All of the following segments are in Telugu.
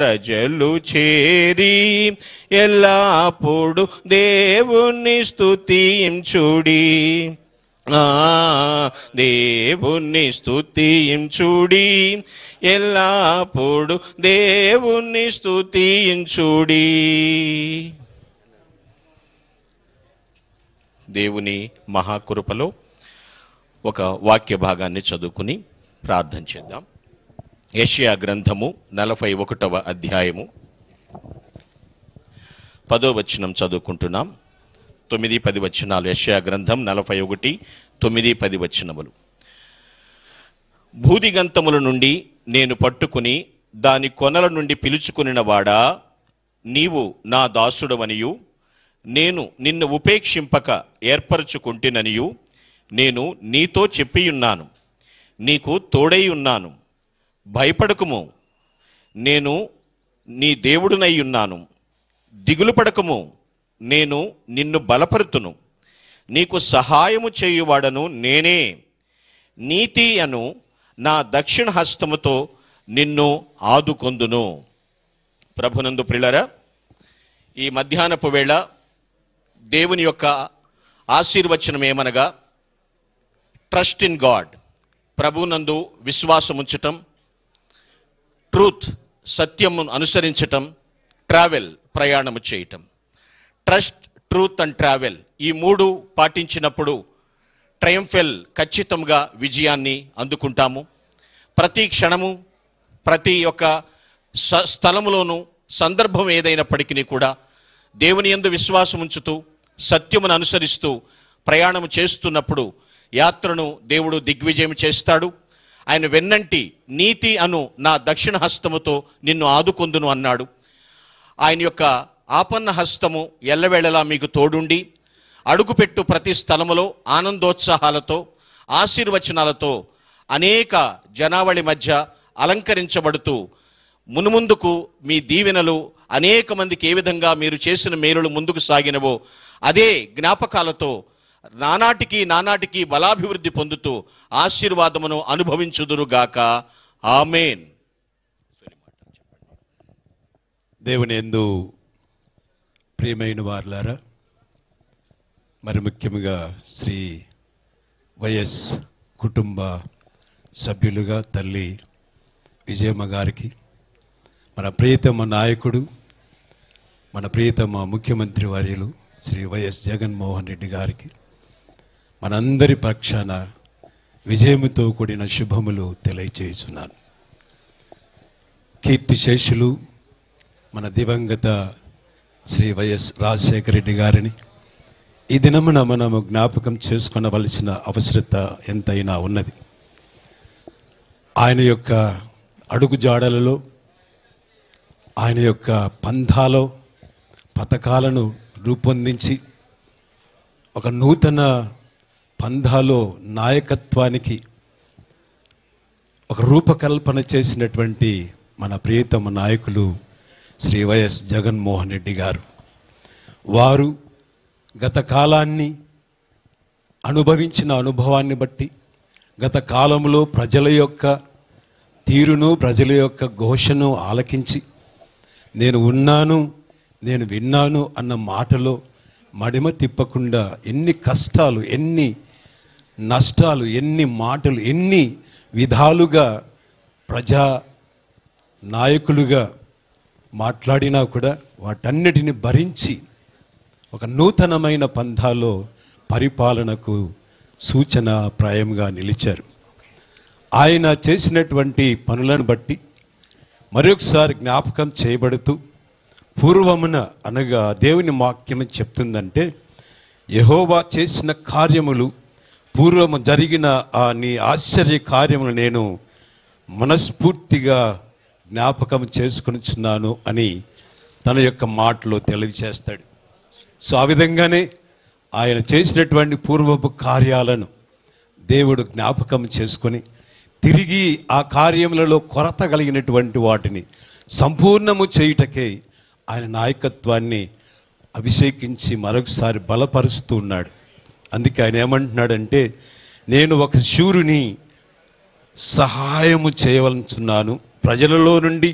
ప్రజలు చేరి ఎల్లప్పుడు దేవుని స్తుతించుడి. దేవుని స్తుతించుడి, ఎల్లప్పుడు దేవుని స్తుతించుడి. దేవుని మహాకృపలో ఒక వాక్య భాగాన్ని చదువుకుని ప్రార్థన చేద్దాం. యెషయా గ్రంథము 41వ అధ్యాయము 10వ వచనం చదువుకుంటున్నాం. 9-10 వచనాలు. యెషయా గ్రంథం 41, 9-10 వచనములు. భూదిగంతముల నుండి నేను పట్టుకుని దాని కొనల నుండి పిలుచుకునిన వాడా, నీవు నా దాసుడవనియు నేను నిన్ను ఉపేక్షింపక ఏర్పరచుకుంటేననియు నేను నీతో చెప్పియున్నాను. నీకు తోడై ఉన్నాను, భయపడకుము, నేను నీ దేవుడునై ఉన్నాను. దిగులు పడకము, నేను నిన్ను బలపరుతును. నీకు సహాయము చేయువాడను నేనే. నీతి అను నా దక్షిణ హస్తముతో నిన్ను ఆదుకొందును. ప్రభునందు ప్రియులారా, ఈ మధ్యాహ్నపు వేళ దేవుని యొక్క ఆశీర్వచనం ఏమనగా, ట్రస్ట్ ఇన్ గాడ్, ప్రభునందు విశ్వాసముంచటం, ట్రూత్ సత్యమును అనుసరించటం, ట్రావెల్ ప్రయాణము చేయటం. ట్రస్ట్, ట్రూత్ అండ్ ట్రావెల్, ఈ మూడు పాటించినప్పుడు ట్రయంఫెల్ ఖచ్చితంగా విజయాన్ని అందుకుంటాము. ప్రతి క్షణము, ప్రతి ఒక్క స్థలములోనూ, సందర్భం ఏదైనప్పటికీ కూడా దేవుని యందు విశ్వాసం ఉంచుతూ సత్యమును అనుసరిస్తూ ప్రయాణము చేస్తున్నప్పుడు యాత్రను దేవుడు దిగ్విజయం చేస్తాడు. ఆయన వెన్నంటి నీతి అను నా దక్షిణ హస్తముతో నిన్ను ఆదుకొందును అన్నాడు. ఆయన యొక్క ఆపన్న హస్తము ఎల్లవేళలా మీకు తోడుండి అడుగుపెట్టు ప్రతి స్థలములో ఆనందోత్సాహాలతో, ఆశీర్వచనాలతో అనేక జనావళి మధ్య అలంకరించబడుతూ మునుముందుకు మీ దీవెనలు అనేక మందికి ఏ విధంగా మీరు చేసిన మేలులు ముందుకు సాగినవో అదే జ్ఞాపకాలతో నానాటికి బలాభివృద్ధి పొందుతూ ఆశీర్వాదమును అనుభవించుదురుగాక. ఆమేన్. దేవుని యందు ప్రియమైన వారులారా, మరి ముఖ్యంగా శ్రీ వైఎస్ కుటుంబ సభ్యులుగా తల్లి విజయమ్మ గారికి, మన ప్రియతమ నాయకుడు, మన ప్రియతమ ముఖ్యమంత్రి వర్యులు శ్రీ వైఎస్ జగన్మోహన్ రెడ్డి గారికి మనందరి పక్షాన విజయముతో కూడిన శుభములు తెలియచేస్తున్నాను. కీర్తిశేషులు మన దివంగత శ్రీ వైఎస్ రాజశేఖర రెడ్డి గారిని ఈ దినమున మనము జ్ఞాపకం చేసుకొనవలసిన అవసరత ఎంతైనా ఉన్నది. ఆయన యొక్క అడుగుజాడలలో, ఆయన యొక్క పంథాలో పథకాలను రూపొందించి ఒక నూతన పంథాలో నాయకత్వానికి ఒక రూపకల్పన చేసినటువంటి మన ప్రియతమ నాయకులు శ్రీ వైఎస్ జగన్మోహన్ రెడ్డి గారు. వారు గత కాలాన్ని అనుభవించిన అనుభవాన్ని బట్టి, గత కాలంలో ప్రజల యొక్క తీరును, ప్రజల యొక్క ఘోషను ఆలకించి నేను ఉన్నాను, నేను విన్నాను అన్న మాటలో మడిమ తిప్పకుండా ఎన్ని కష్టాలు, ఎన్ని నష్టాలు, ఎన్ని మాటలు, ఎన్ని విధాలుగా ప్రజా నాయకులుగా మాట్లాడినా కూడా వాటన్నిటిని భరించి ఒక నూతనమైన పంథాలో పరిపాలనకు సూచన ప్రాయంగా నిలిచారు. ఆయన చేసినటువంటి పనులను బట్టి మరొకసారి జ్ఞాపకం చేయబడుతూ, పూర్వమున అనగా దేవుని వాక్యం చెప్తుందంటే, యెహోవా చేసిన కార్యములు, పూర్వము జరిగిన నీ ఆశ్చర్య కార్యములు నేను మనస్ఫూర్తిగా జ్ఞాపకం చేసుకొనిచున్నాను అని తన యొక్క మాటలో తెలియజేస్తాడు. సో ఆ విధంగానే ఆయన చేసినటువంటి పూర్వపు కార్యాలను దేవుడు జ్ఞాపకం చేసుకొని తిరిగి ఆ కార్యములలో కొరత కలిగినటువంటి వాటిని సంపూర్ణము చేయుటకే ఆయన నాయకత్వాన్ని అభిషేకించి మరొకసారి బలపరుస్తూ ఉన్నాడు. అందుకే ఆయన ఏమంటున్నాడంటే, నేను ఒక శూరుని సహాయము చేయవలనుచున్నాను, ప్రజలలో నుండి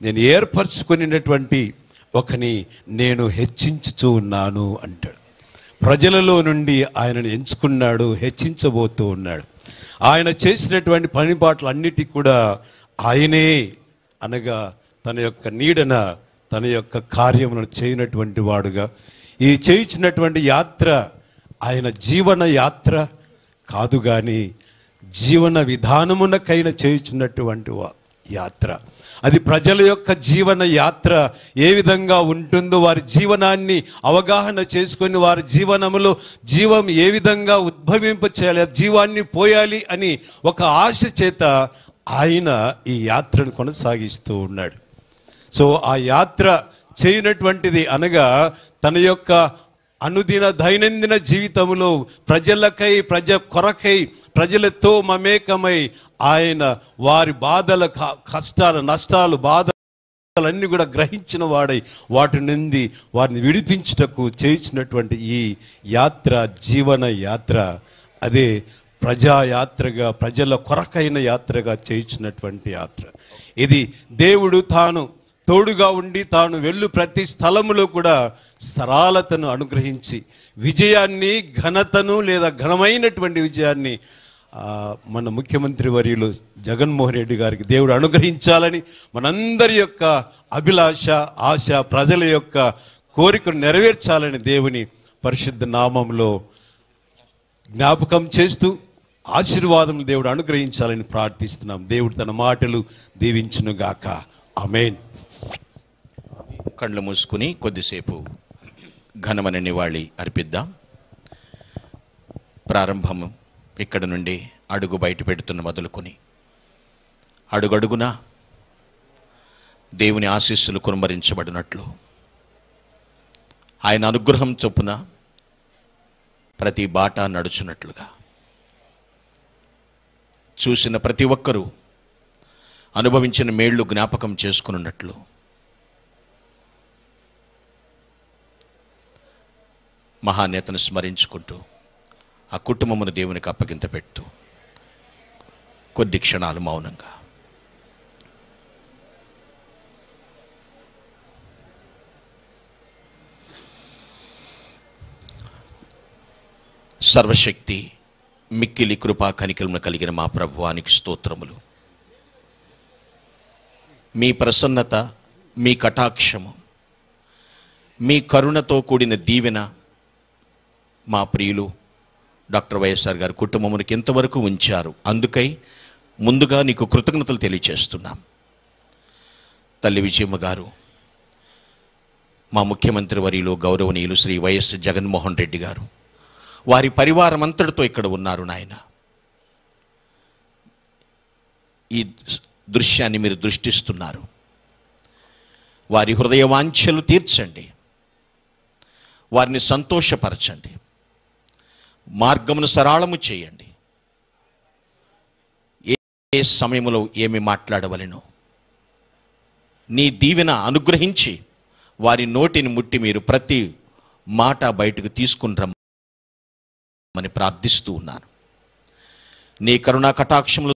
నేను ఏర్పరచుకునేటువంటి ఒకని నేను హెచ్చించుచూ ఉన్నాను అంటాడు. ప్రజలలో నుండి ఆయనను ఎంచుకున్నాడు, హెచ్చించబోతూ ఉన్నాడు. ఆయన చేసినటువంటి పనిపాట్లన్నిటికీ కూడా ఆయనే అనగా తన యొక్క నీడన తన యొక్క కార్యములను చేయనటువంటి వాడుగా ఈ చేయించినటువంటి యాత్ర ఆయన జీవన యాత్ర కాదు గాని జీవన విధానమునకైనా చేయించినటువంటి యాత్ర. అది ప్రజల యొక్క జీవన యాత్ర ఏ విధంగా ఉంటుందో వారి జీవనాన్ని అవగాహన చేసుకొని వారి జీవనములో జీవం ఏ విధంగా ఉద్భవింప చేయాలి, జీవాన్ని పోయాలి అని ఒక ఆశ చేత ఆయన ఈ యాత్రను కొనసాగిస్తూ ఉన్నాడు. సో ఆ యాత్ర చేయనటువంటిది అనగా తన యొక్క అనుదిన దైనందిన జీవితంలో ప్రజలకై ప్రజ కొరకై ప్రజలతో మమేకమై ఆయన వారి బాధల కష్టాలు నష్టాలు బాధలన్నీ కూడా గ్రహించిన వాడై వాటి నుండి వారిని విడిపించుటకు చేయించినటువంటి ఈ యాత్ర జీవన యాత్ర అదే ప్రజాయాత్రగా ప్రజల కొరకైన యాత్రగా చేయించినటువంటి యాత్ర. ఇది దేవుడు తాను తోడుగా ఉండి తాను వెళ్ళు ప్రతి స్థలములో కూడా సరళతను అనుగ్రహించి విజయాన్ని ఘనతను లేదా ఘనమైనటువంటి విజయాన్ని మన ముఖ్యమంత్రి వర్యులు జగన్మోహన్ రెడ్డి గారికి దేవుడు అనుగ్రహించాలని మనందరి యొక్క అభిలాష ఆశ ప్రజల యొక్క కోరికను నెరవేర్చాలని దేవుని పరిశుద్ధ నామంలో జ్ఞాపకం చేస్తూ ఆశీర్వాదం దేవుడు అనుగ్రహించాలని ప్రార్థిస్తున్నాం. దేవుడు తన మాటలు దీవించునుగాక. ఆమేన్. కళ్ళు మూసుకుని కొద్దిసేపు ఘనమైన నివాళి అర్పిద్దాం. ప్రారంభం ఇక్కడ నుండి అడుగు బయట పెడుతున్న మొదలుకొని అడుగడుగున దేవుని ఆశీస్సులు కుమ్మరించబడినట్లు ఆయన అనుగ్రహం చొప్పున ప్రతి బాట నడుచున్నట్లుగా చూసిన ప్రతి ఒక్కరూ అనుభవించిన మేళ్లు జ్ఞాపకం చేసుకున్నట్లు మహానేతను స్మరించుకుంటూ ఆ కుటుంబమును దేవునికి అప్పగింత పెట్టు కొద్ది క్షణాలు మౌనంగా సర్వశక్తి మిక్కిలి కృపా కనికరములు కలిగిన మా ప్రభువానికి స్తోత్రములు. మీ ప్రసన్నత, మీ కటాక్షము, మీ కరుణతో కూడిన దీవెన మా ప్రియులు డాక్టర్ వైఎస్ఆర్ గారి కుటుంబమునికి ఎంతవరకు ఉంచారు. అందుకై ముందుగా నీకు కృతజ్ఞతలు తెలియచేస్తున్నాం. తల్లి విజయమ్మ గారు, మా ముఖ్యమంత్రి వర్యులు గౌరవనీయులు శ్రీ వైఎస్ జగన్మోహన్ రెడ్డి గారు, వారి పరివారం అంతటితో ఇక్కడ ఉన్నారు నాయన. ఈ దృశ్యాన్ని మీరు దృష్టిస్తున్నారు. వారి హృదయ వాంఛలు తీర్చండి, వారిని సంతోషపరచండి, మార్గమును సరళము చేయండి. ఏ సమయంలో ఏమి మాట్లాడవలెనో నీ దీవెన అనుగ్రహించి వారి నోటిని ముట్టి మీరు ప్రతి మాట బయటకు తీసుకుని రమ్మని ప్రార్థిస్తూ ఉన్నాను. నీ కరుణా కటాక్షములు